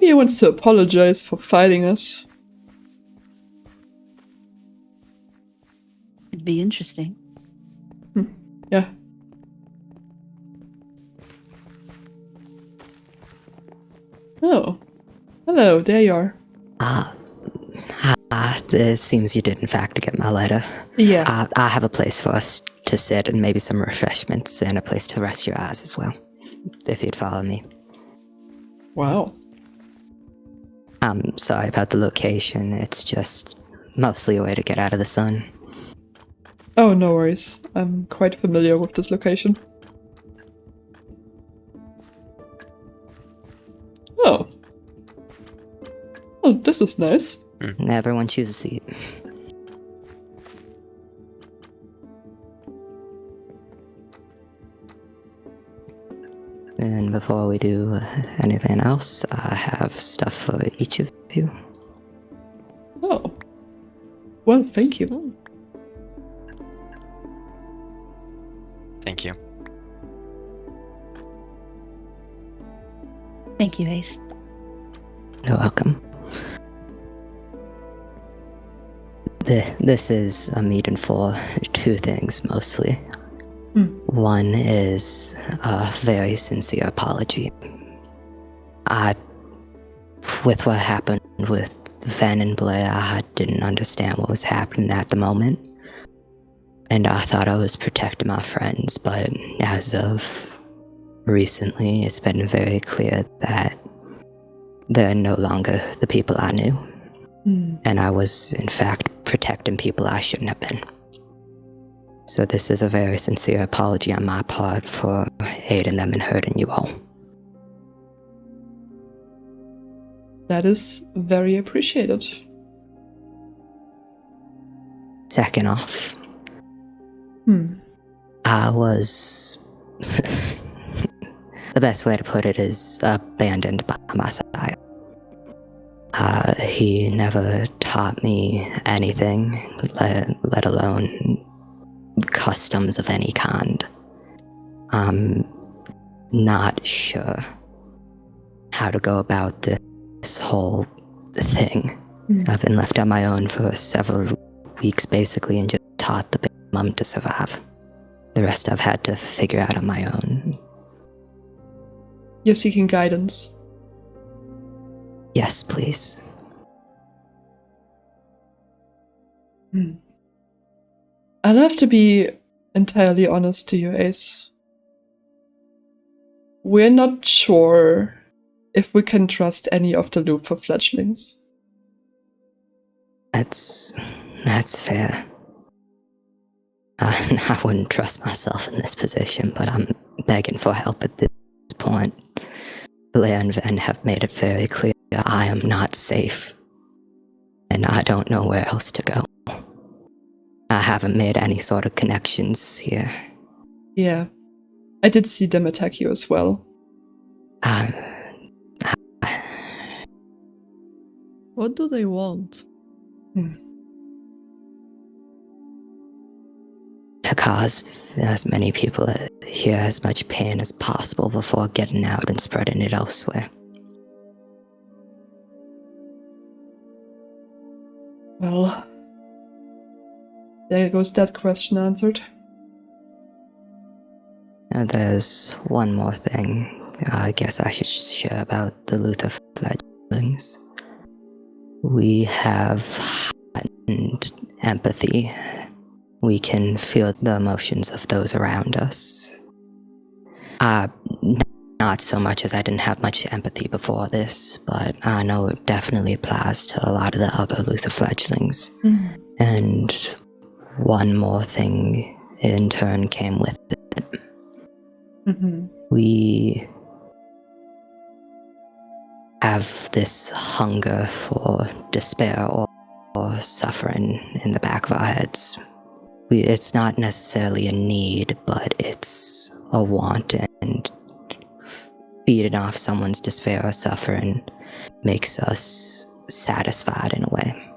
he wants to apologize for fighting us. It'd be interesting. Yeah. Oh. Hello, there you are. It seems you did in fact get my letter. Yeah. I have a place for us to sit and maybe some refreshments and a place to rest your eyes as well, if you'd follow me. Wow. I'm sorry about the location. It's just mostly a way to get out of the sun. Oh, no worries. I'm quite familiar with this location. Oh. Oh, this is nice. Everyone choose a seat. And before we do anything else, I have stuff for each of you. Oh. Well, thank you. Thank you. Thank you, Ace. You're welcome. This is a meeting for two things, mostly. One is a very sincere apology. With what happened with Van and Blair, I didn't understand what was happening at the moment. And I thought I was protecting my friends, but as of recently, it's been very clear that they're no longer the people I knew. And I was, in fact, protecting people I shouldn't have been. So this is a very sincere apology on my part for aiding them and hurting you all. That is very appreciated. Second off, I was... the best way to put it is abandoned by my sire. He never taught me anything, let alone customs of any kind. I'm not sure how to go about this whole thing. I've been left on my own for several weeks, basically, and just taught the big mum to survive. The rest I've had to figure out on my own. You're seeking guidance. Yes, please. I'll have to be entirely honest to you, Ace. We're not sure if we can trust any of the Luther fledglings. That's fair. I wouldn't trust myself in this position, but I'm begging for help at this point. Blair and Ven have made it very clear I am not safe, and I don't know where else to go. I haven't made any sort of connections here. Yeah, I did see them attack you as well. What do they want? To cause as many people here as much pain as possible before getting out and spreading it elsewhere. Well, there goes that question answered. And there's one more thing I guess I should share about the Luther fledglings. We have heightened empathy. We can feel the emotions of those around us. Not so much as I didn't have much empathy before this, but I know it definitely applies to a lot of the other Luther fledglings. And one more thing in turn came with it. We have this hunger for despair or suffering in the back of our heads. It's not necessarily a need, but it's a want, and feeding off someone's despair or suffering makes us satisfied in a way.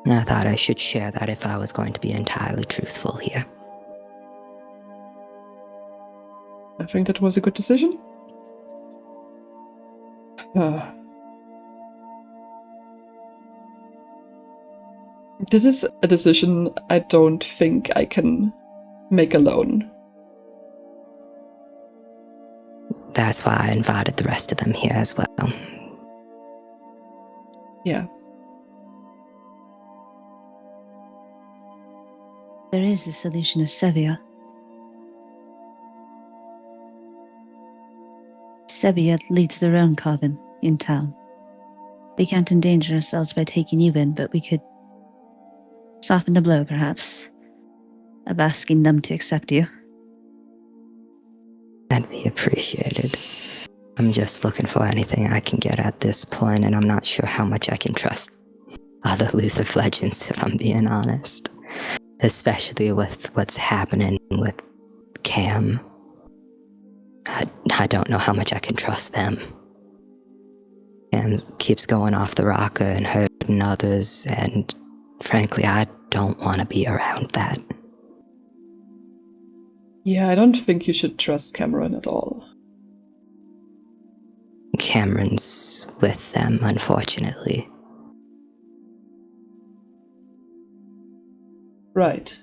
And I thought I should share that if I was going to be entirely truthful here. I think that was a good decision. This is a decision I don't think I can make alone. That's why I invited the rest of them here as well. Yeah. There is the solution of Sevilla. Sevilla leads their own coven in town. We can't endanger ourselves by taking you in, but we could soften the blow, perhaps, of asking them to accept you. That'd be appreciated. I'm just looking for anything I can get at this point, and I'm not sure how much I can trust other Luther Fledgins, if I'm being honest. Especially with what's happening with Cam. I don't know how much I can trust them. Cam keeps going off the rocker and hurting others, and frankly, I don't want to be around that. Yeah, I don't think you should trust Cameron at all. Cameron's with them, unfortunately. Right.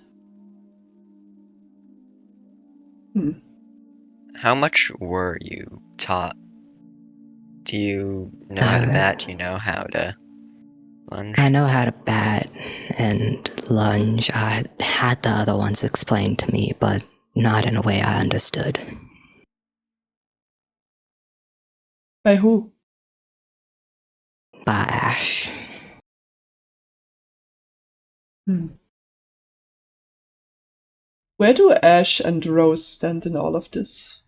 How much were you taught? Do you know how to bat? Do you know how to lunge? I know how to bat and lunge. I had the other ones explained to me, but not in a way I understood. By who? By Ash. Where do Ash and Rose stand in all of this?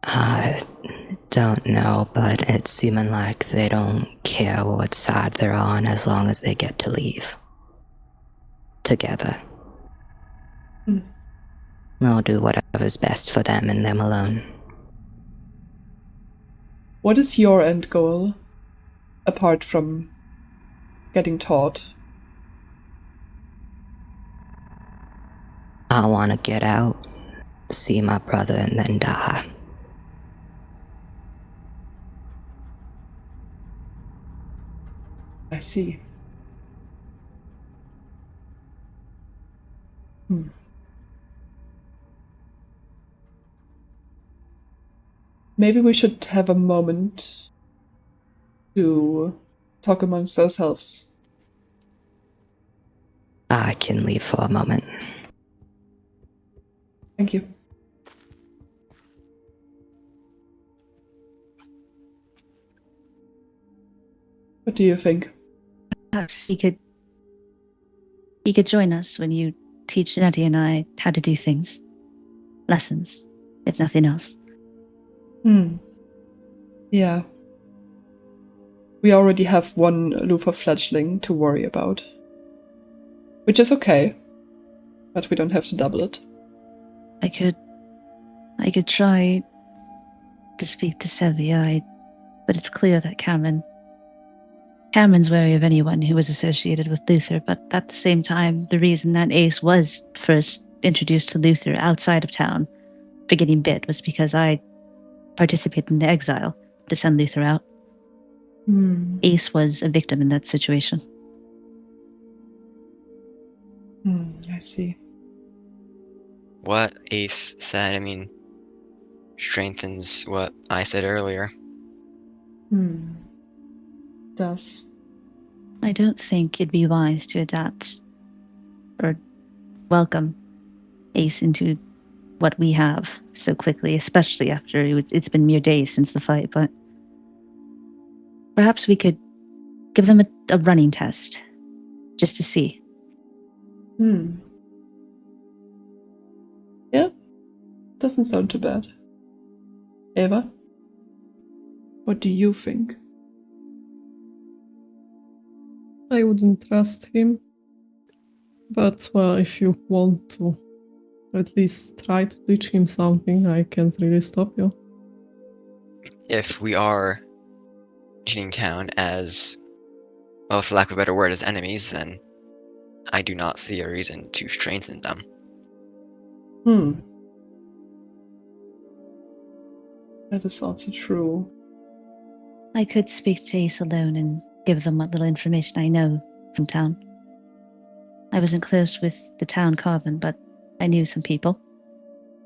I don't know, but it's seeming like they don't care what side they're on as long as they get to leave. Together. They'll do whatever's best for them and them alone. What is your end goal, apart from getting taught? I want to get out, see my brother, and then die. I see. Maybe we should have a moment to talk amongst ourselves. I can leave for a moment. Thank you. What do you think? Perhaps he could join us when you teach Nettie and I how to do things. Lessons, if nothing else. Yeah. We already have one Luther fledgling to worry about. Which is okay. But we don't have to double it. I could try to speak to Sevilla, but it's clear that Cameron's wary of anyone who was associated with Luther, but at the same time, the reason that Ace was first introduced to Luther outside of town for getting bit was because I participated in the exile to send Luther out. Ace was a victim in that situation. I see. What Ace said, strengthens what I said earlier. Does. I don't think it'd be wise to adapt or welcome Ace into what we have so quickly, especially after it's been mere days since the fight, but perhaps we could give them a running test, just to see. Yeah, doesn't sound too bad. Eva? What do you think? I wouldn't trust him. But, well, if you want to at least try to teach him something, I can't really stop you. If we are treating town as, well, for lack of a better word, as enemies, then I do not see a reason to strengthen them. That is also true. I could speak to Ace alone and give them what little information I know from town. I wasn't close with the town Carven, but I knew some people.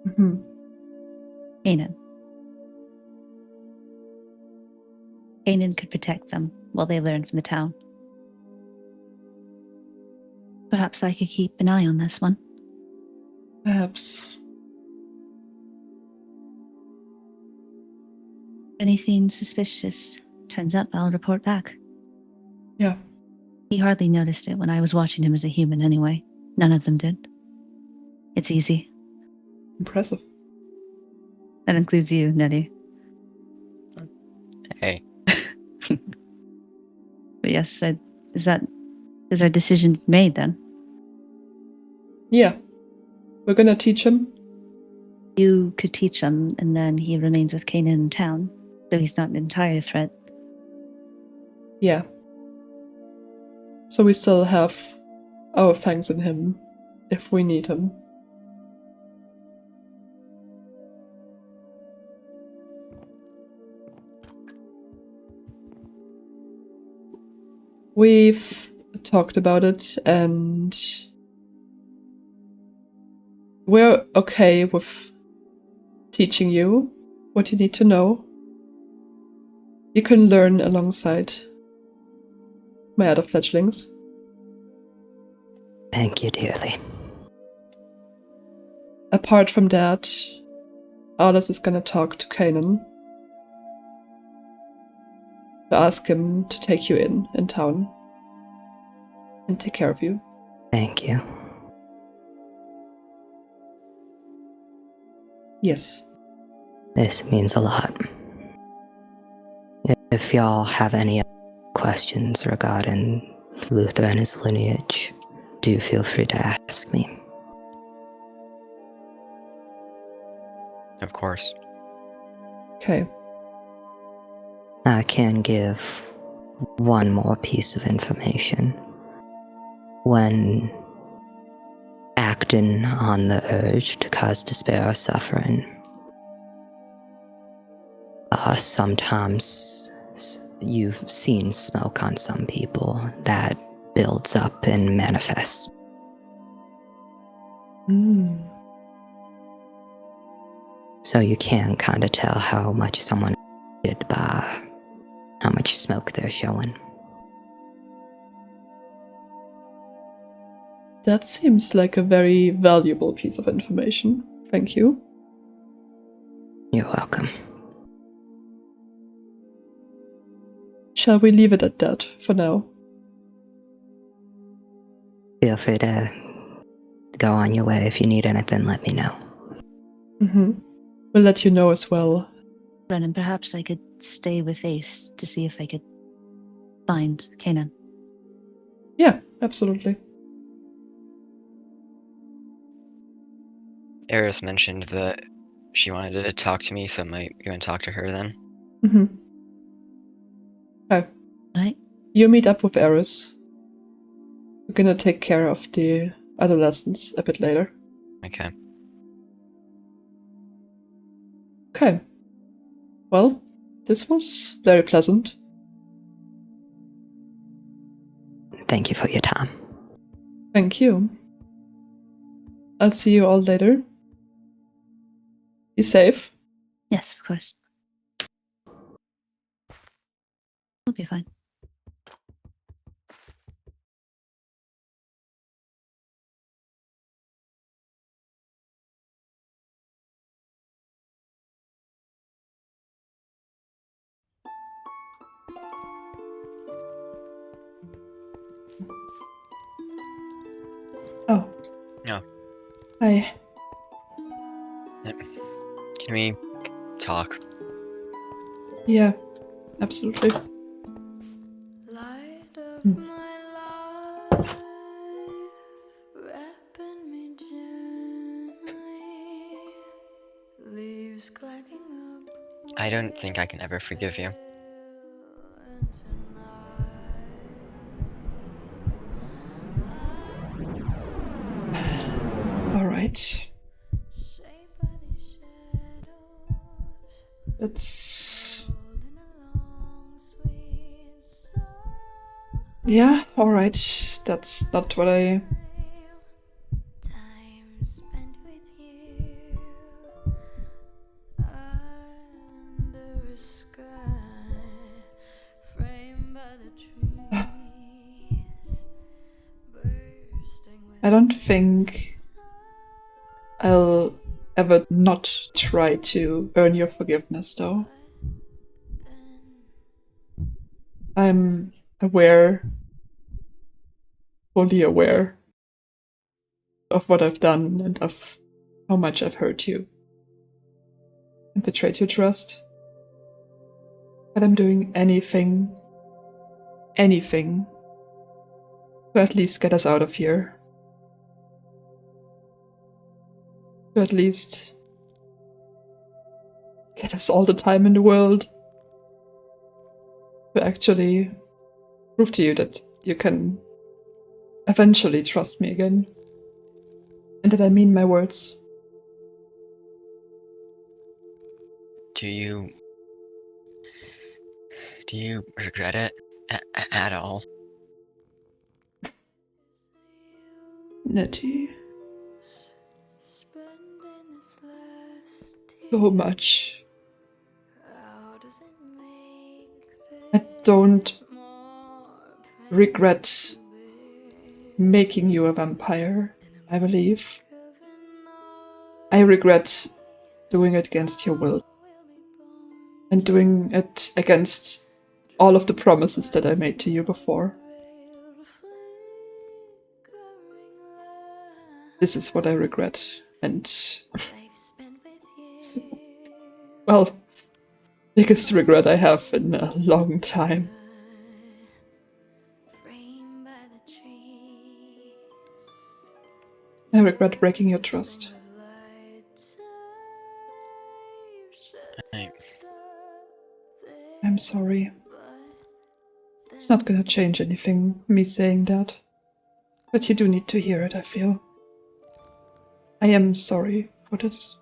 Mm-hmm. Kanan could protect them while they learn from the town. Perhaps I could keep an eye on this one. Perhaps. If anything suspicious turns up, I'll report back. Yeah. He hardly noticed it when I was watching him as a human anyway. None of them did. It's easy. Impressive. That includes you, Nettie. Hey. But yes, is our decision made then? Yeah. We're gonna teach him. You could teach him, and then he remains with Kanan in town, though he's not an entire threat. Yeah. So we still have our fangs in him if we need him. We've talked about it, and we're okay with teaching you what you need to know. You can learn alongside my other fledglings. Thank you dearly. Apart from that, Arlaz is gonna talk to Kanan to ask him to take you in town and take care of you. Thank you. Yes. This means a lot. If y'all have any questions regarding Luther and his lineage, do feel free to ask me. Of course. Okay. I can give one more piece of information. When acting on the urge to cause despair or suffering, sometimes you've seen smoke on some people that builds up and manifests. So you can kind of tell how much someone did by how much smoke they're showing. That seems like a very valuable piece of information. Thank you. You're welcome. Shall we leave it at that for now? Feel free to go on your way. If you need anything, let me know. We'll let you know as well. Ronan, perhaps I could stay with Ace to see if I could find Kanan. Yeah, absolutely. Eris mentioned that she wanted to talk to me, so I might go and talk to her then. Okay. Right? You meet up with Eris. We're gonna take care of the adolescents a bit later. Okay. Okay. Well, this was very pleasant. Thank you for your time. Thank you. I'll see you all later. Be safe. Yes, of course. We'll be fine. Oh. No. Hi. Can we talk? Yeah, absolutely. Light of my life, wrapping me gently, leaves gliding up. I don't think I can ever forgive you. And tonight, All right. That's... Yeah, alright. That's not what I... Time spent with you under a sky framed by the trees, bursting with I don't think I'll ever not try to earn your forgiveness, though. I'm aware, fully aware of what I've done and of how much I've hurt you and betrayed your trust. But I'm doing anything to at least get us out of here. To at least get us all the time in the world. To actually prove to you that you can eventually trust me again. And that I mean my words. Do you regret it at all? Nettie, spending this last so much. How does it make I don't more regret making you a vampire, I believe. I regret doing it against your will. And doing it against all of the promises that I made to you before. This is what I regret, and well, biggest regret I have in a long time. I regret breaking your trust. I'm sorry. It's not gonna change anything, me saying that. But you do need to hear it, I feel. I am sorry for this.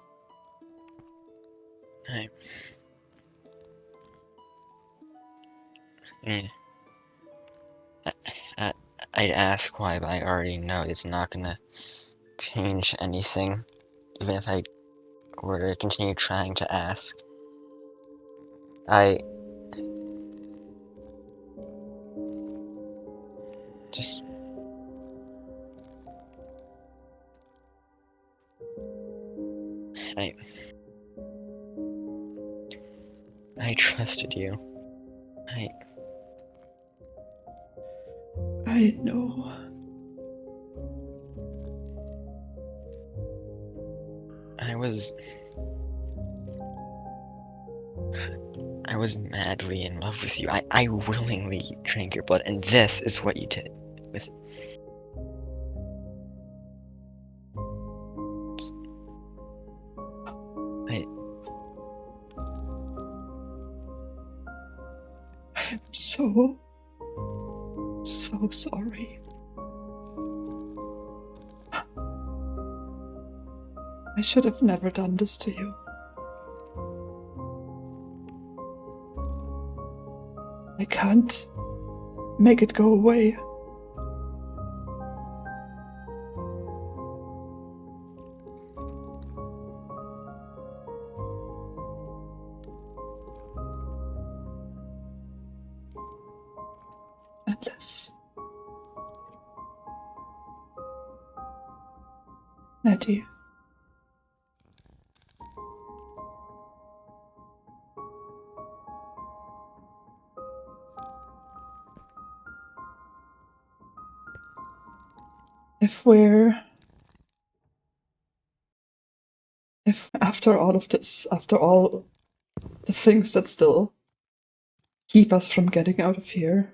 I'd ask why, but I already know it's not gonna change anything, even if I were to continue trying to ask. I trusted you. I know. I was madly in love with you. I willingly drank your blood, and this is what you did with... I'm so sorry. I should have never done this to you. I can't make it go away. Unless... Nettie. If after all of this, after all the things that still keep us from getting out of here,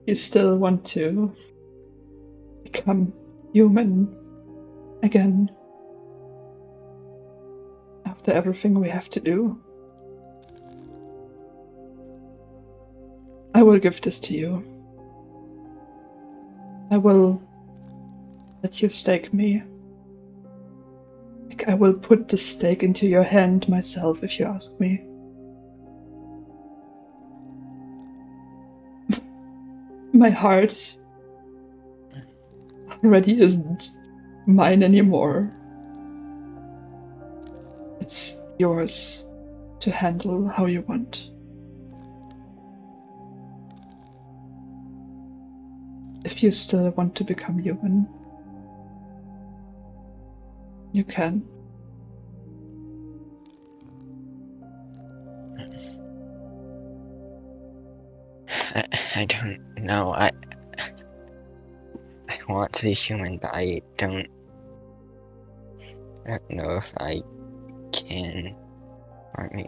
you still want to become human again after everything we have to do, I will give this to you. I will let you stake me Like, I will put the stake into your hand myself if you ask me. My heart already isn't mine anymore. It's yours to handle how you want. If you still want to become human, you can. I don't know. I want to be human, but I don't know if I can or me.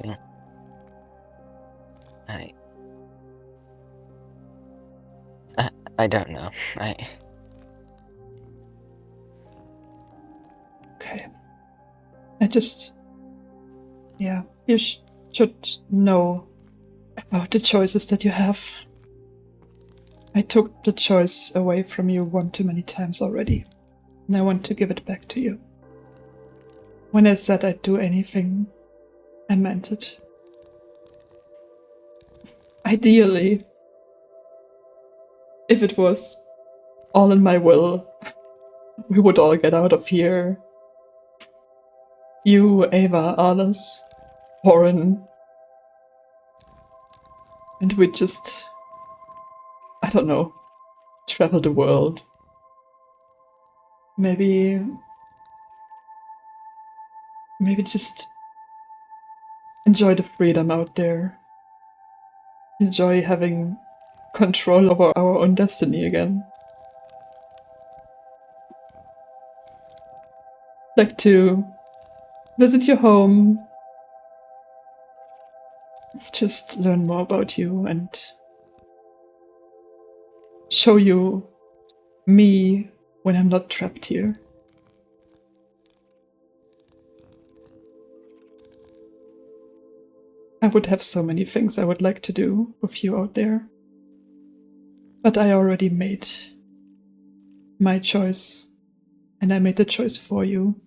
I don't know. Okay. Yeah, you should know about the choices that you have. I took the choice away from you one too many times already, and I want to give it back to you. When I said I'd do anything, I meant it. Ideally, if it was all in my will, we would all get out of here. You, Ava, Arlaz, Warren, and we'd just, I don't know, travel the world. Maybe just enjoy the freedom out there. Enjoy having control over our own destiny again. Like to visit your home, just learn more about you and show you me when I'm not trapped here. I would have so many things I would like to do with you out there. But I already made my choice, and I made the choice for you.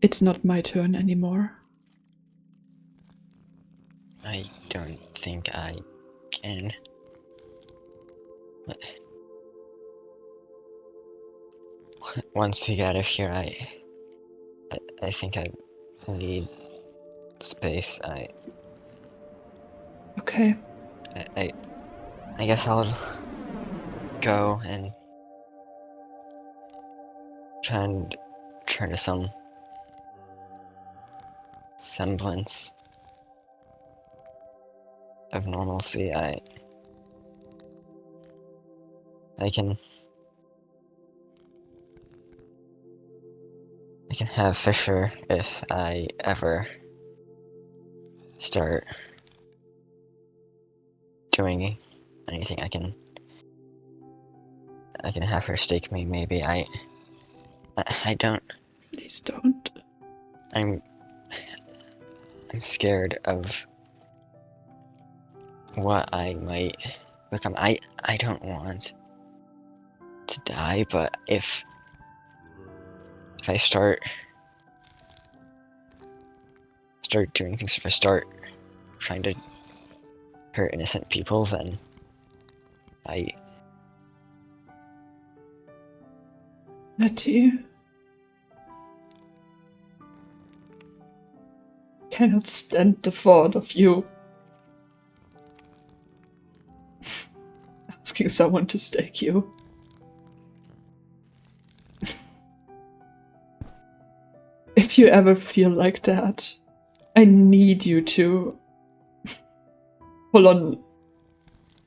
It's not my turn anymore. I don't think I can. Once we get out of here, I think I need space. Okay. I guess I'll go and try and turn to some semblance of normalcy. I can have Fisher if I ever start doing anything. I can have her stake me, maybe. I don't. Please don't. I'm scared of what I might become. I don't want to die, but if I start doing things, if I start trying to hurt innocent people, then Nettie, cannot stand the thought of you asking someone to stake you. If you ever feel like that, I need you to pull on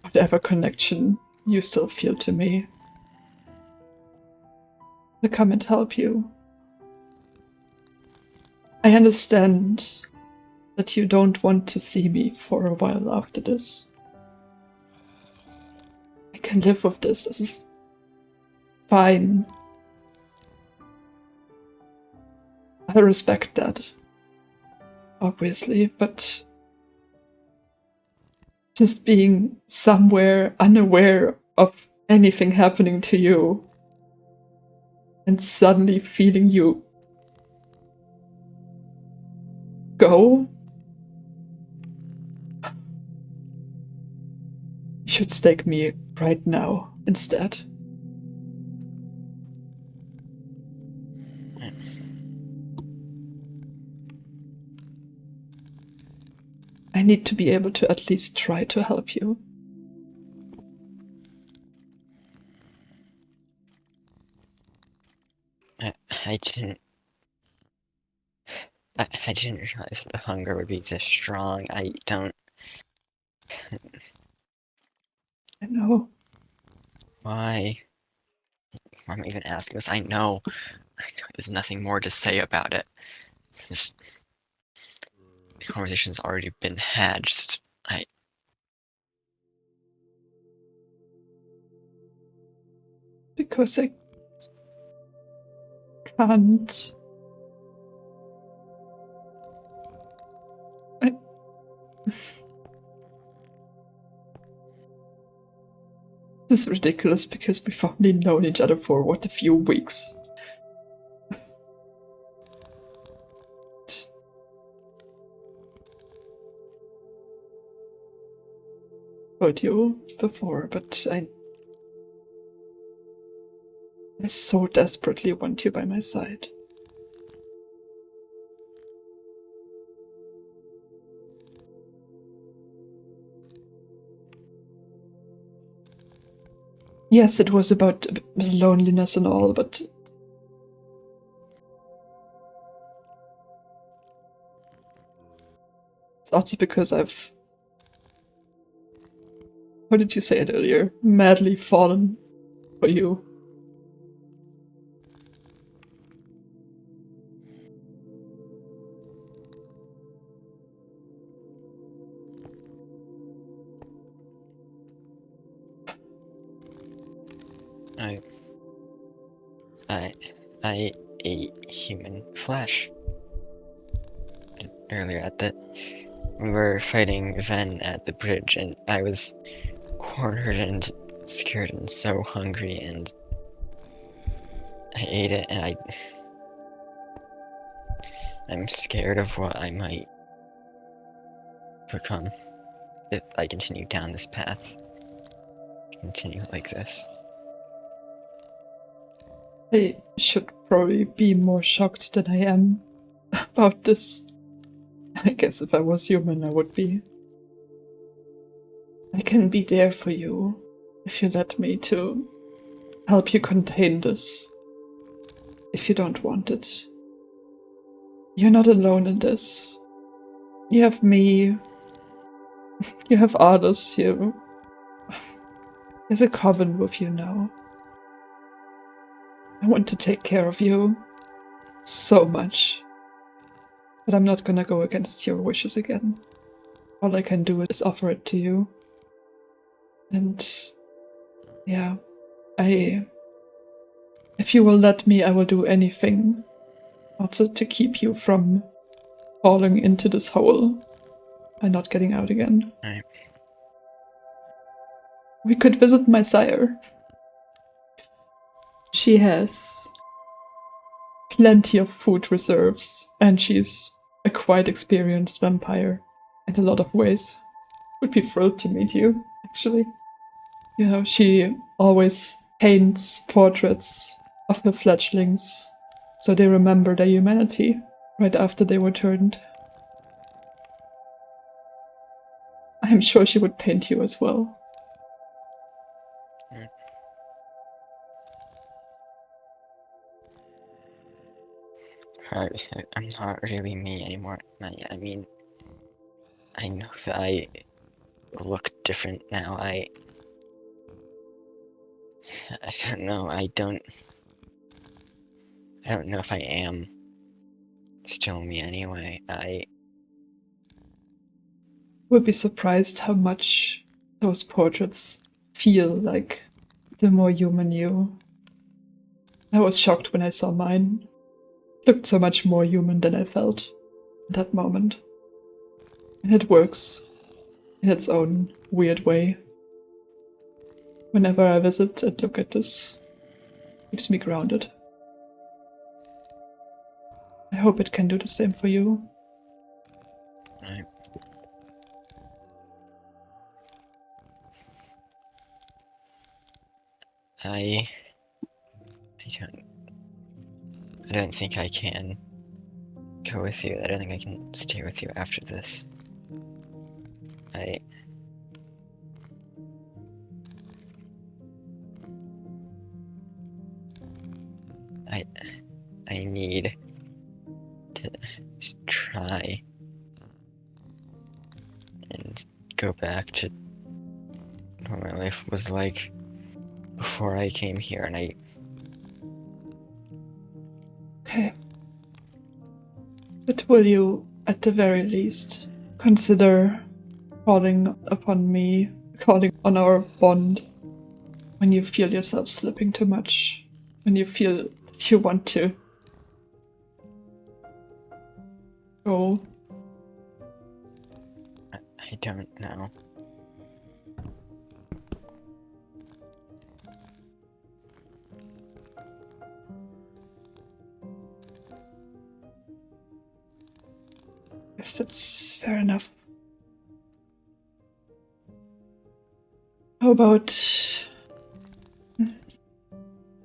whatever connection you still feel to me to come and help you. I understand that you don't want to see me for a while after this. I can live with this. This is fine. I respect that, obviously, but just being somewhere unaware of anything happening to you and suddenly feeling you go? You should stake me right now instead. I need to be able to at least try to help you. I didn't realize the hunger would be this strong. I know. Why? Why am I even asking this? I know there's nothing more to say about it. It's just, the conversation's already been had. Because I can't. This is ridiculous because we've only known each other for, what, a few weeks. Told you before, but I so desperately want you by my side. Yes, it was about loneliness and all, but it's also because I've, how did you say it earlier? Madly fallen for you. I ate human flesh. Earlier we were fighting Ven at the bridge, and I was cornered and scared and so hungry, and I ate it, and I'm scared of what I might become if I continue down this path. Continue like this. I should probably be more shocked than I am about this. I guess if I was human, I would be. I can be there for you if you let me to help you contain this. If you don't want it. You're not alone in this. You have me. You have Arlaz here. There's a coven with you now. I want to take care of you so much. But I'm not gonna go against your wishes again. All I can do is offer it to you. And yeah, if you will let me, I will do anything. Also to keep you from falling into this hole and not getting out again. Right. We could visit my sire. She has plenty of food reserves, and she's a quite experienced vampire in a lot of ways. Would be thrilled to meet you, actually. You know, she always paints portraits of her fledglings, so they remember their humanity right after they were turned. I'm sure she would paint you as well. I'm not really me anymore. I mean, I know that I look different now. I don't know. I don't know if I am still me anyway. I would be surprised how much those portraits feel like the more human you. I was shocked when I saw mine. It looked so much more human than I felt at that moment. And it works in its own weird way. Whenever I visit and look at this, it keeps me grounded. I hope it can do the same for you. I don't think I can go with you. I don't think I can stay with you after this. I need to try and go back to what my life was like before I came here, and Okay. But will you, at the very least, consider calling upon me, calling on our bond, when you feel yourself slipping too much, when you feel that you want to go? I don't know. Yes, that's fair enough. How about,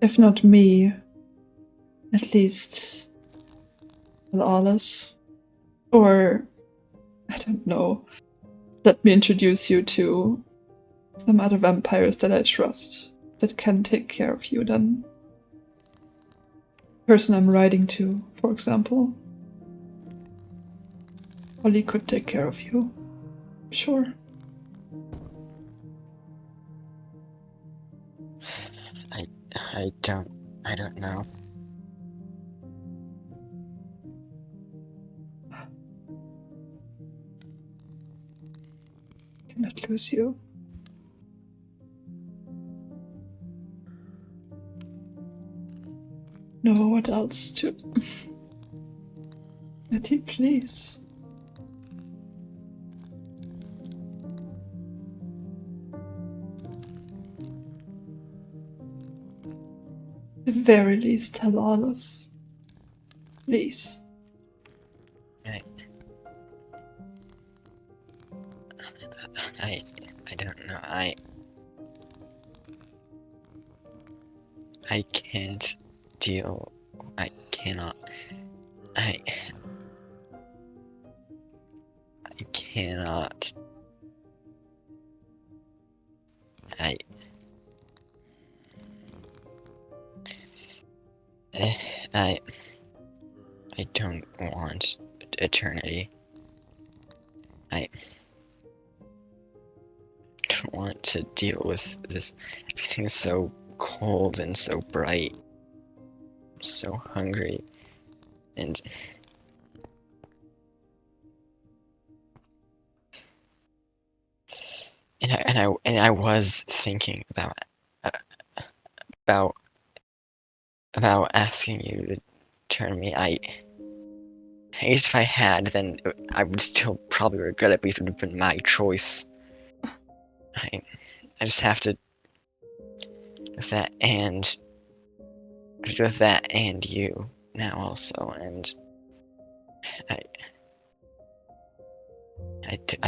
if not me, at least Arlaz? Or, I don't know, let me introduce you to some other vampires that I trust, that can take care of you then. Person I'm writing to, for example. Holly could take care of you. Sure. I don't know. Cannot lose you. No, what else to... Nettie, please. At the very least, tell Arlaz. Please. I don't know. I can't deal. I cannot. I cannot. I don't want eternity. I don't want to deal with this. Everything's so cold and so bright. I'm so hungry. And I was thinking about asking you to turn me. I guess if I had, then I would still probably regret it, but it would have been my choice. I just have to with that and you now also, and I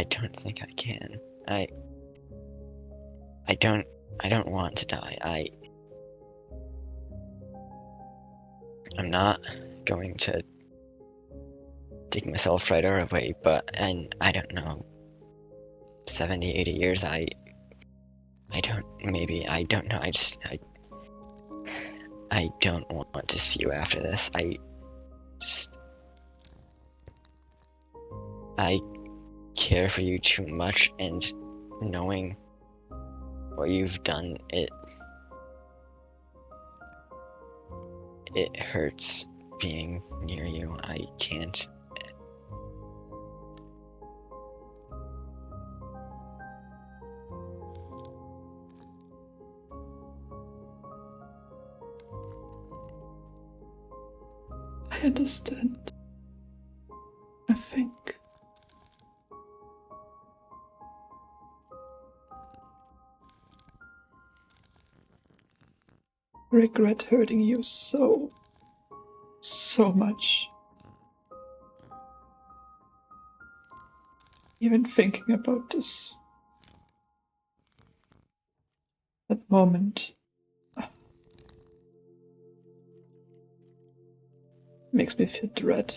don't think I can. I don't want to die. I'm not going to dig myself right away, but I don't know, 70, 80 years, I don't know, I don't want to see you after this. I care for you too much, and knowing what you've done, it hurts being near you. I can't. I understand. I think. I regret hurting you so much. Even thinking about this. That moment. Makes me feel dread.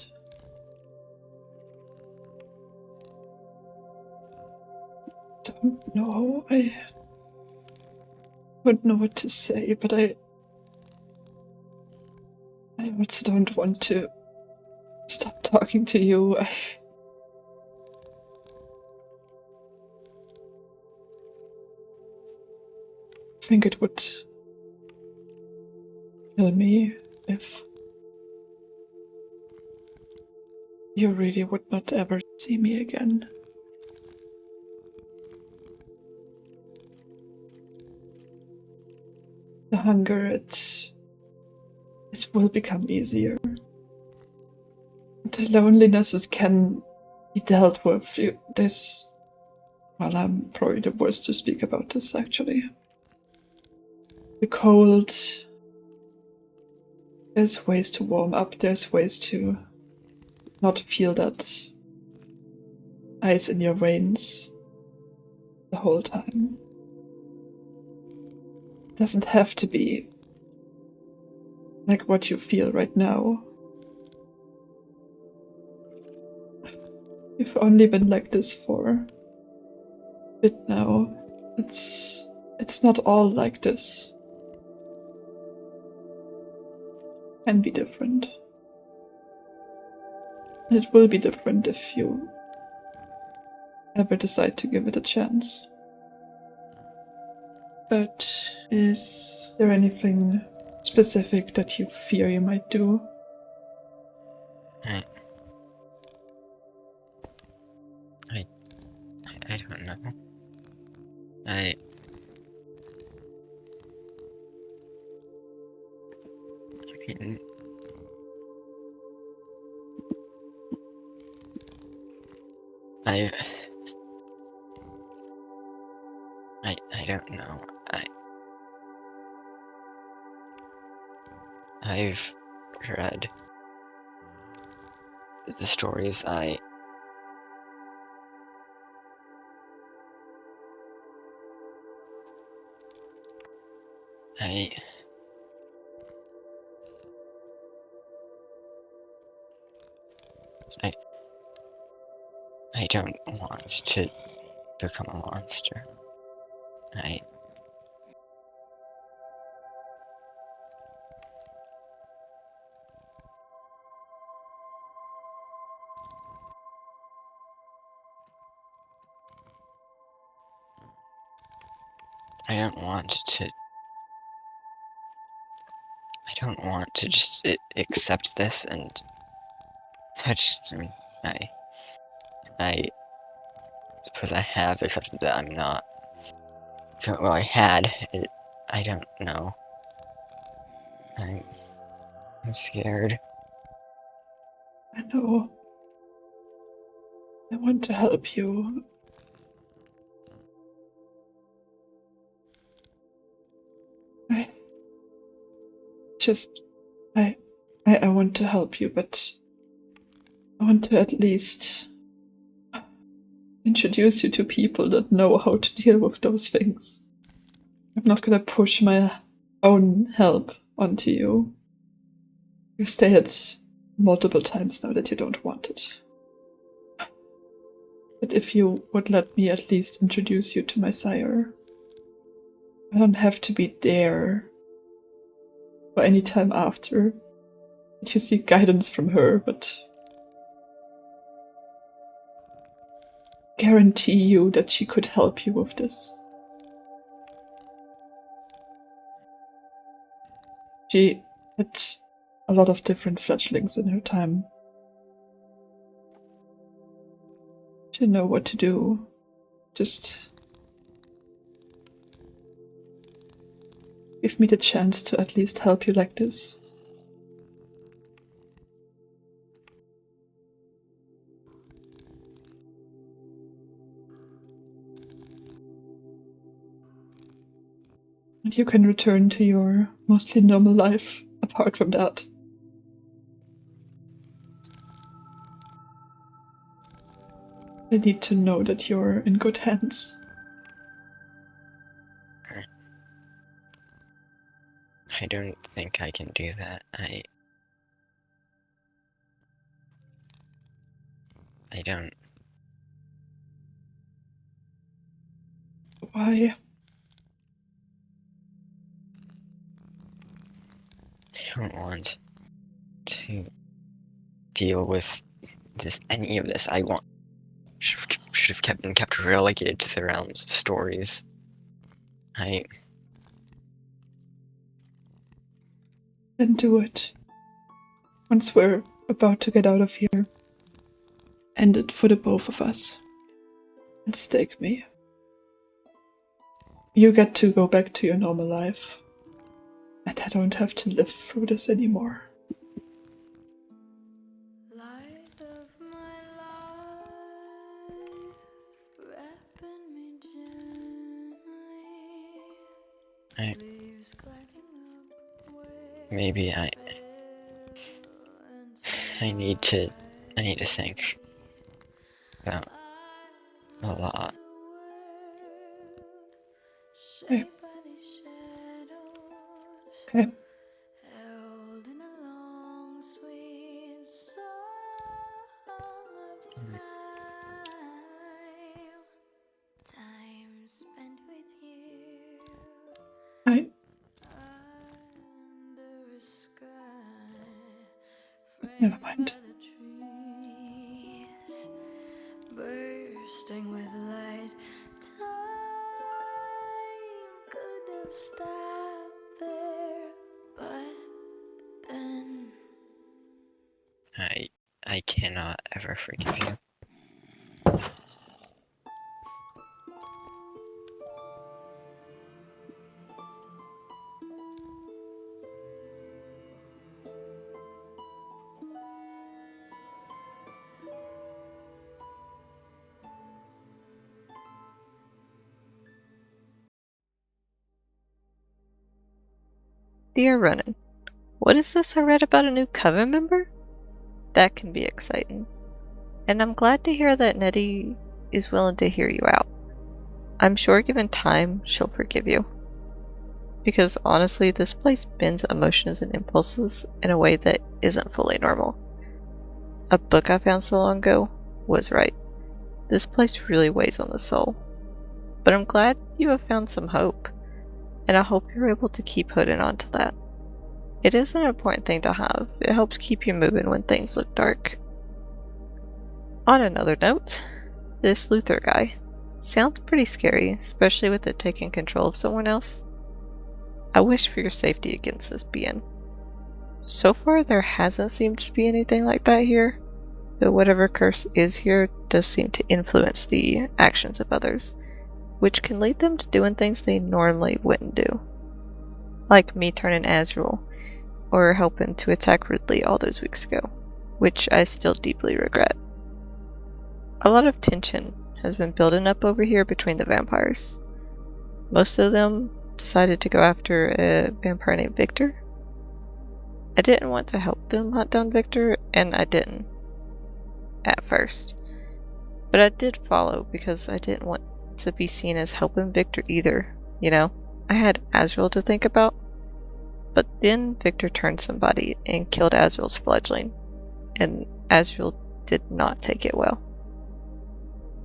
Don't know. I don't know what to say, but I also don't want to stop talking to you. I think it would kill me if you really would not ever see me again. The hunger, it will become easier. The loneliness, it can be dealt with. Well, I'm probably the worst to speak about this, actually. The cold, there's ways to warm up, there's ways to not feel that ice in your veins the whole time. It doesn't have to be like what you feel right now. You've only been like this for a bit now. It's not all like this. It can be different. And it will be different if you ever decide to give it a chance. But is there anything specific that you fear you might do? I don't know. Mean, I don't know. I've read the stories. I don't want to become a monster. I don't want to just accept this, and I suppose I have accepted that I'm not. Well, I had. I don't know. I'm scared. I know. I want to help you. I want to help you, but I want to at least introduce you to people that know how to deal with those things. I'm not gonna push my own help onto you. You've stated multiple times now that you don't want it. But if you would let me at least introduce you to my sire, I don't have to be there or any time after that you seek guidance from her, but guarantee you that she could help you with this. She had a lot of different fledglings in her time. She know what to do. Just give me the chance to at least help you like this. And you can return to your mostly normal life apart from that. I need to know that you're in good hands. I don't think I can do that. I don't... Why? I don't want to deal with any of this. I want... Should have been kept relegated to the realms of stories. Then do it. Once we're about to get out of here. End it for the both of us. And stake me. You get to go back to your normal life. And I don't have to live through this anymore. Light of my life, wrapping me gently. Leaves gliding up where Maybe I need to think about a lot. Okay. Okay. Held in a long, sweet song of time spent with you. Hi. Under a sky Never mind. framed by the trees, bursting with light. Time could have stopped there, but then I cannot ever forgive you. Dear Ronan, what is this I read about a new coven member? That can be exciting. And I'm glad to hear that Nettie is willing to hear you out. I'm sure given time, she'll forgive you. Because honestly, this place bends emotions and impulses in a way that isn't fully normal. A book I found so long ago was right. This place really weighs on the soul. But I'm glad you have found some hope. And I hope you're able to keep holding on to that. It is an important thing to have. It helps keep you moving when things look dark. On another note, this Luther guy sounds pretty scary, especially with it taking control of someone else. I wish for your safety against this being. So far, there hasn't seemed to be anything like that here, though whatever curse is here does seem to influence the actions of others, which can lead them to doing things they normally wouldn't do. Like me turning Azrael, or helping to attack Ridley all those weeks ago, which I still deeply regret. A lot of tension has been building up over here between the vampires. Most of them decided to go after a vampire named Victor. I didn't want to help them hunt down Victor, and I didn't. At first. But I did follow because I didn't want to be seen as helping Victor either, you know? I had Azrael to think about. But then Victor turned somebody and killed Azrael's fledgling, and Azrael did not take it well.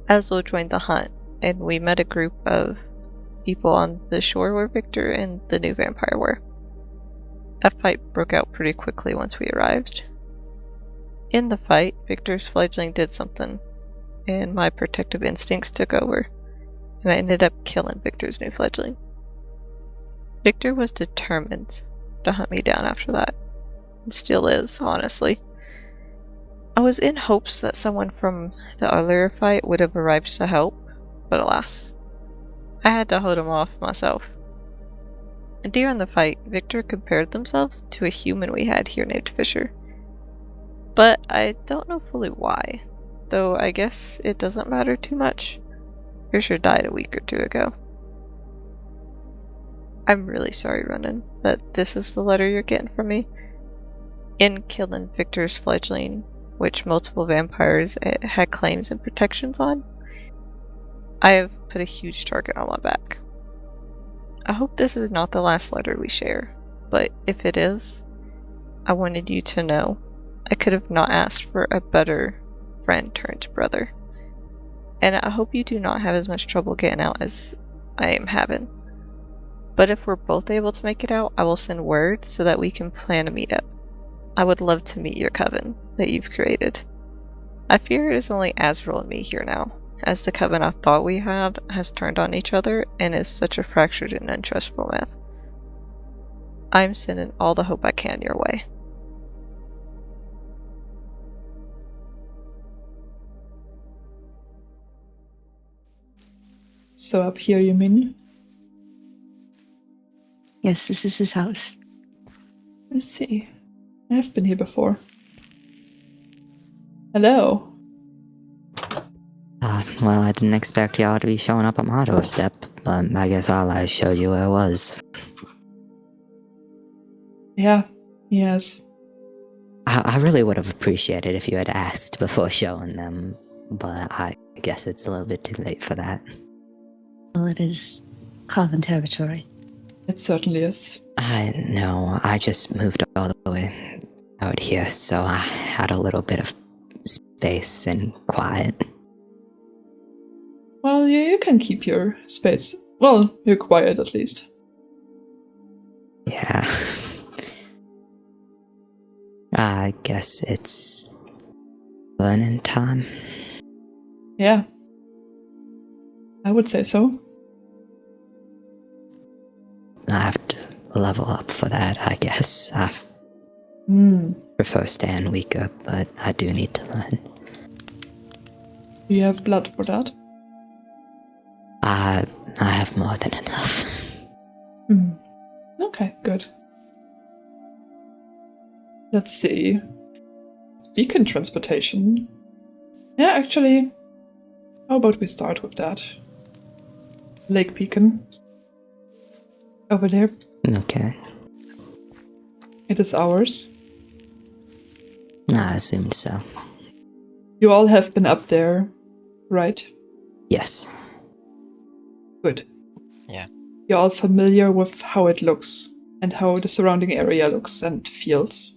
Azrael joined the hunt, and we met a group of people on the shore where Victor and the new vampire were. A fight broke out pretty quickly once we arrived. In the fight, Victor's fledgling did something, and my protective instincts took over, and I ended up killing Victor's new fledgling. Victor was determined to hunt me down after that, and still is, honestly. I was in hopes that someone from the earlier fight would have arrived to help, but alas, I had to hold him off myself. And during the fight, Victor compared themselves to a human we had here named Fisher. But I don't know fully why, though I guess it doesn't matter too much. Fisher died a week or two ago. I'm really sorry, Ronan, that this is the letter you're getting from me. In killing Victor's fledgling, which multiple vampires had claims and protections on, I have put a huge target on my back. I hope this is not the last letter we share, but if it is, I wanted you to know I could have not asked for a better friend turned brother. And I hope you do not have as much trouble getting out as I am having. But if we're both able to make it out, I will send word so that we can plan a meetup. I would love to meet your coven that you've created. I fear it is only Azrael and me here now, as the coven I thought we had has turned on each other and is such a fractured and untrustful myth. I am sending all the hope I can your way. So up here, you mean? Yes, this is his house. I see. I have been here before. Hello. Well, I didn't expect y'all to be showing up on my doorstep, but I guess Arlaz showed you where it was. Yeah, yes. I really would have appreciated if you had asked before showing them, but I guess it's a little bit too late for that. Well, it is coven territory. It certainly is. I know, I just moved all the way out here, so I had a little bit of space and quiet. Well, you can keep your space. Well, you're quiet at least. Yeah. I guess it's learning time. Yeah. I would say so. I have to level up for that, I guess. I prefer staying weaker, but I do need to learn. Do you have blood for that? I have more than enough. Okay, good. Let's see. Beacon transportation. Yeah, actually, how about we start with that? Lake Beacon. Over there. Okay. It is ours. I assumed so. You all have been up there, right? Yes. Good. Yeah. You're all familiar with how it looks and how the surrounding area looks and feels.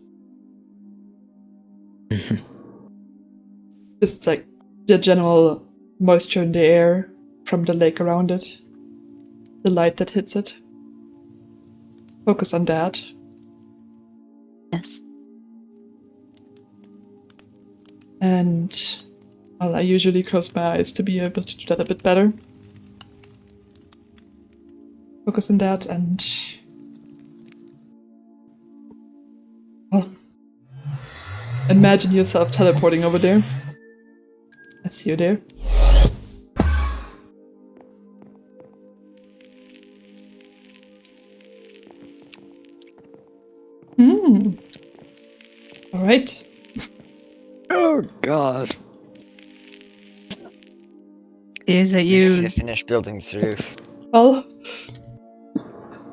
Just like the general moisture in the air from the lake around it, the light that hits it. Focus on that. Yes. And, well, I usually close my eyes to be able to do that a bit better. Focus on that and... well, imagine yourself teleporting over there. I see you there. Alright. Oh god. Is that We need you? to finish building this roof. Well,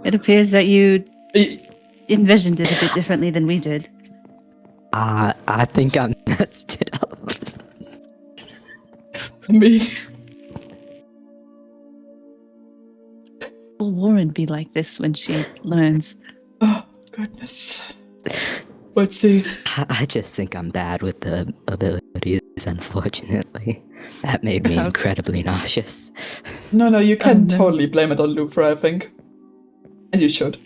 It appears that you I envisioned it a bit differently than we did. I think I messed it up. mean, Will Warren be like this when she learns? oh, goodness. Let's see. I just think I'm bad with the abilities, unfortunately. That made me Perhaps. incredibly nauseous. No, you can no. totally blame it on Lufra, I think. And you should.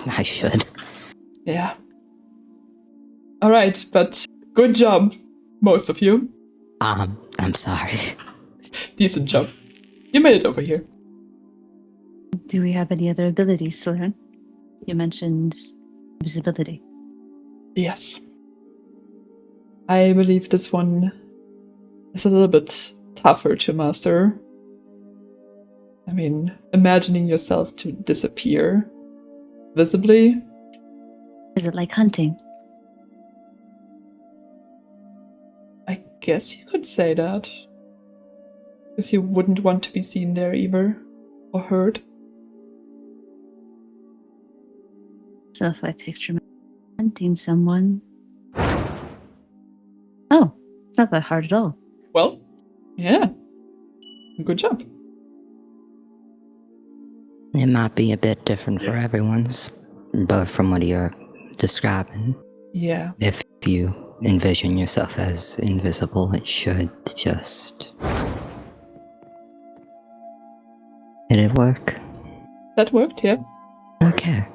I should. Yeah. Alright, but good job, most of you. I'm sorry. Decent job. You made it over here. Do we have any other abilities to learn? You mentioned visibility. Yes. I believe this one is a little bit tougher to master. I mean, imagining yourself to disappear visibly. Is it like hunting? I guess you could say that. Because you wouldn't want to be seen there either. Or heard. So if I picture myself hunting someone... Oh, not that hard at all. Well, yeah. Good job. It might be a bit different for everyone's, but from what you're describing, Yeah. if you envision yourself as invisible. It should just... Did it work? That worked, yeah. Okay.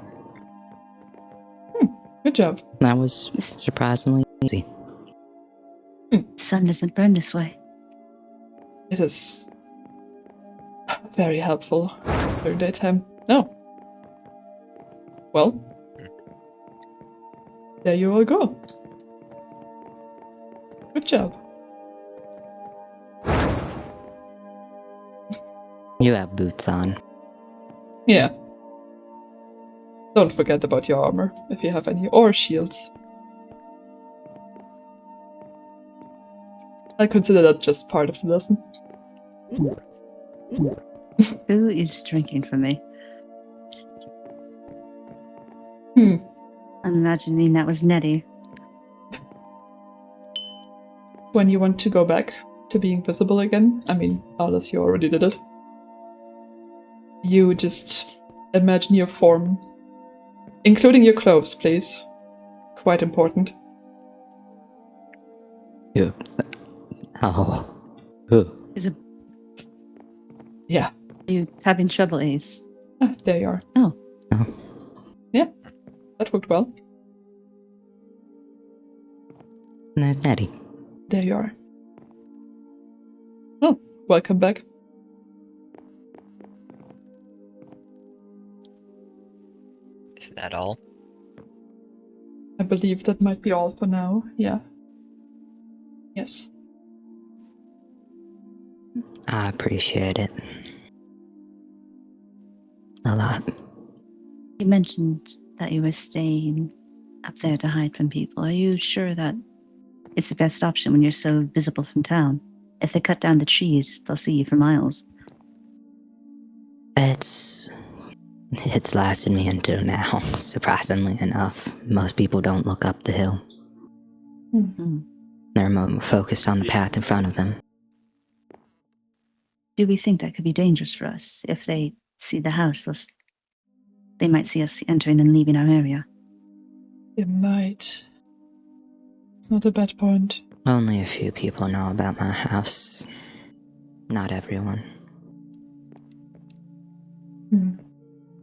Good job. That was surprisingly easy. The sun doesn't burn this way. It is very helpful during daytime. Oh. Well. There you all go. Good job. You have boots on. Yeah. Don't forget about your armor, if you have any, or shields. I consider that just part of the lesson. Who is drinking for me? Hmm. I'm imagining that was Nettie. When you want to go back to being visible again, I mean, Arlaz, you already did it. You just imagine your form, including your clothes, please. Quite important. You. Oh. Who? Is it? Yeah. Are you having trouble, Ace? Ah, there you are. Oh. Oh. Yeah, that worked well. And there's Nettie. There you are. Oh, welcome back. Is that all? I believe that might be all for now, yeah. Yes. I appreciate it. A lot. You mentioned that you were staying up there to hide from people. Are you sure that it's the best option when you're so visible from town? If they cut down the trees, they'll see you for miles. It's lasted me until now, surprisingly enough. Most people don't look up the hill. Mm-hmm. They're more focused on the path in front of them. Do we think that could be dangerous for us? If they see the house, they might see us entering and leaving our area. It might. It's not a bad point. Only a few people know about my house. Not everyone. Hmm.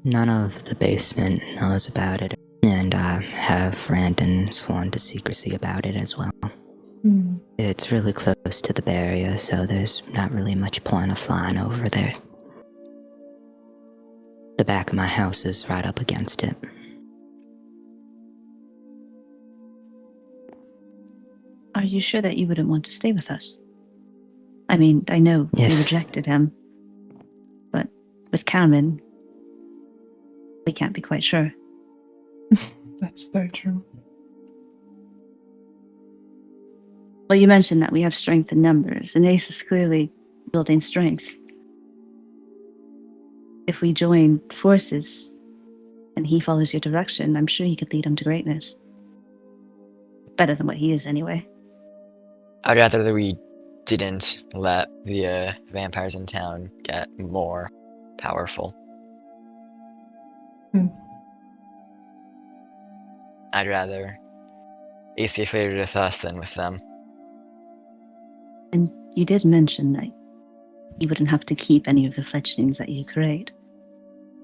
None of the basement knows about it, and I have ranted sworn to secrecy about it as well. Hmm. It's really close to the barrier, so there's not really much point of flying over there. The back of my house is right up against it. Are you sure that you wouldn't want to stay with us? I mean, I know we rejected him, but with Cameron, we can't be quite sure. That's very true. Well, you mentioned that we have strength in numbers, and Ace is clearly building strength. If we join forces, and he follows your direction, I'm sure he could lead him to greatness. Better than what he is, anyway. I'd rather that we didn't let the vampires in town get more powerful. Hmm. I'd rather Ace be affiliated with us than with them. And you did mention that you wouldn't have to keep any of the fledglings that you create.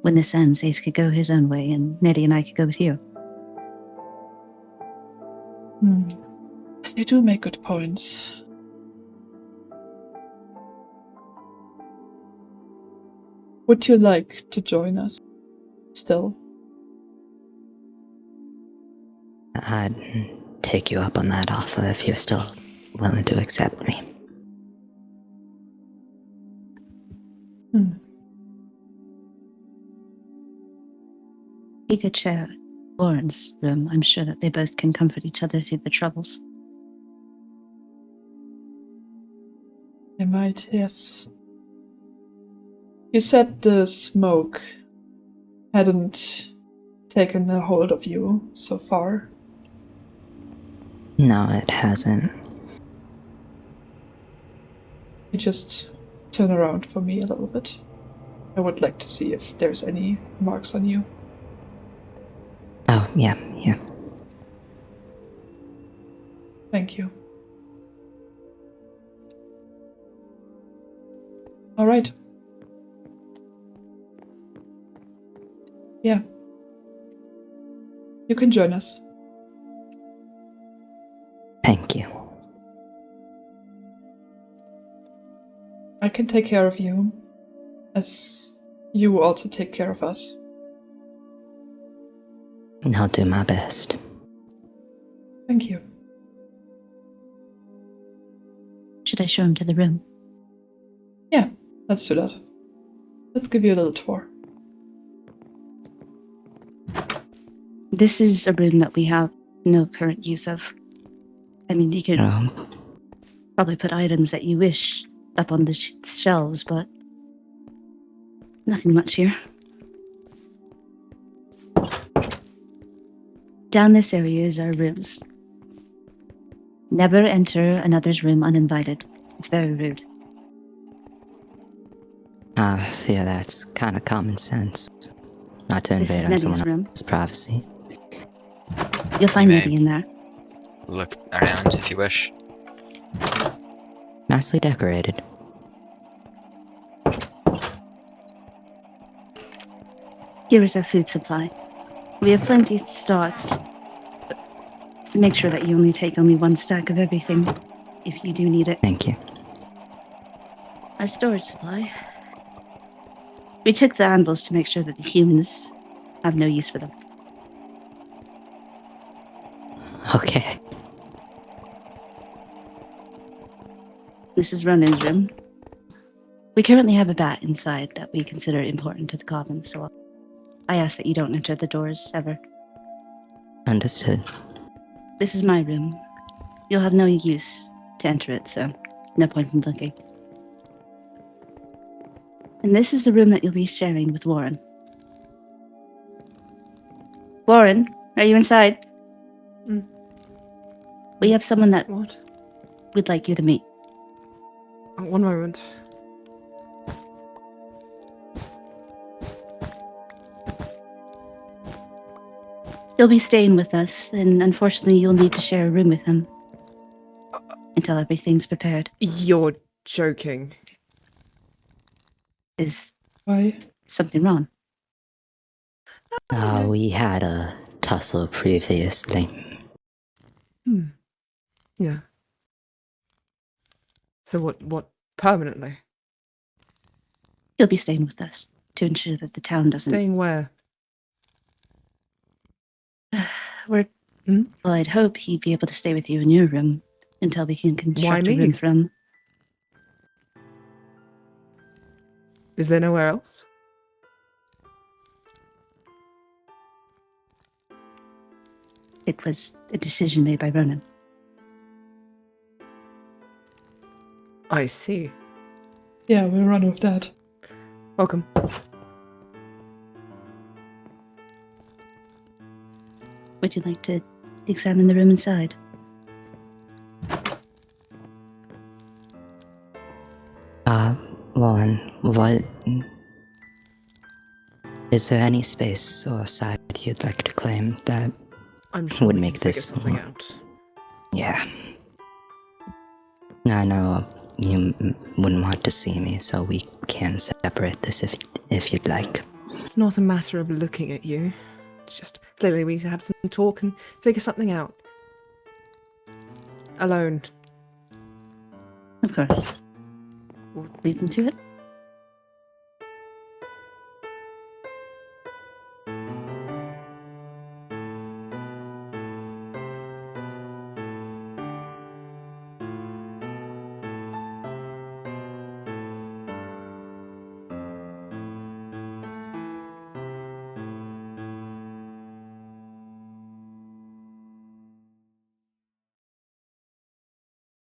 When this ends, Ace could go his own way, and Nettie and I could go with you. Hmm. You do make good points. Would you like to join us still? I'd take you up on that offer if you're still willing to accept me. Hmm. We could share Lauren's room. I'm sure that they both can comfort each other through their troubles. They might, yes. You said the smoke hadn't taken a hold of you so far. No, it hasn't. You just turn around for me a little bit. I would like to see if there's any marks on you. Oh, yeah. Thank you. All right. Yeah. You can join us. Thank you. I can take care of you, as you also take care of us. I'll do my best. Thank you. Should I show him to the room? Yeah, let's do that. Let's give you a little tour. This is a room that we have no current use of. I mean, you could probably put items that you wish up on the shelves, but nothing much here. Down this area is our rooms. Never enter another's room uninvited. It's very rude. I fear that's kind of common sense. Not to This is invade on Nettie's someone room. else's privacy. You'll find You may. Nettie in there. Look around if you wish. Nicely decorated. Here is our food supply. We have plenty stocks. But make sure that you only take only one stack of everything, if you do need it. Thank you. Our storage supply. We took the anvils to make sure that the humans have no use for them. Okay. This is Ronan's room. We currently have a bat inside that we consider important to the coven, so I ask that you don't enter the doors ever. Understood. This is my room. You'll have no use to enter it, so no point in looking. And this is the room that you'll be sharing with Warren. Warren, are you inside? Mm. We have someone that What? we'd like you to meet. One moment. He'll be staying with us, and unfortunately you'll need to share a room with him. Until everything's prepared. You're joking. Is Why? something wrong? We had a tussle previously. Yeah. So what permanently? He'll be staying with us to ensure that the town doesn't... Staying where? Well, I'd hope he'd be able to stay with you in your room until we can construct a me? room for him. Is there nowhere else? It was a decision made by Ronan. I see. Yeah, we'll run with that. Welcome. Would you like to examine the room inside? Warren, what... Is there any space or side you'd like to claim that I'm sure would we make can figure this something more- out. Yeah. I know you wouldn't want to see me, so we can separate this if you'd like. It's not a matter of looking at you. It's just clearly we need to have some talk and figure something out. Alone. Of course. Lead them to it.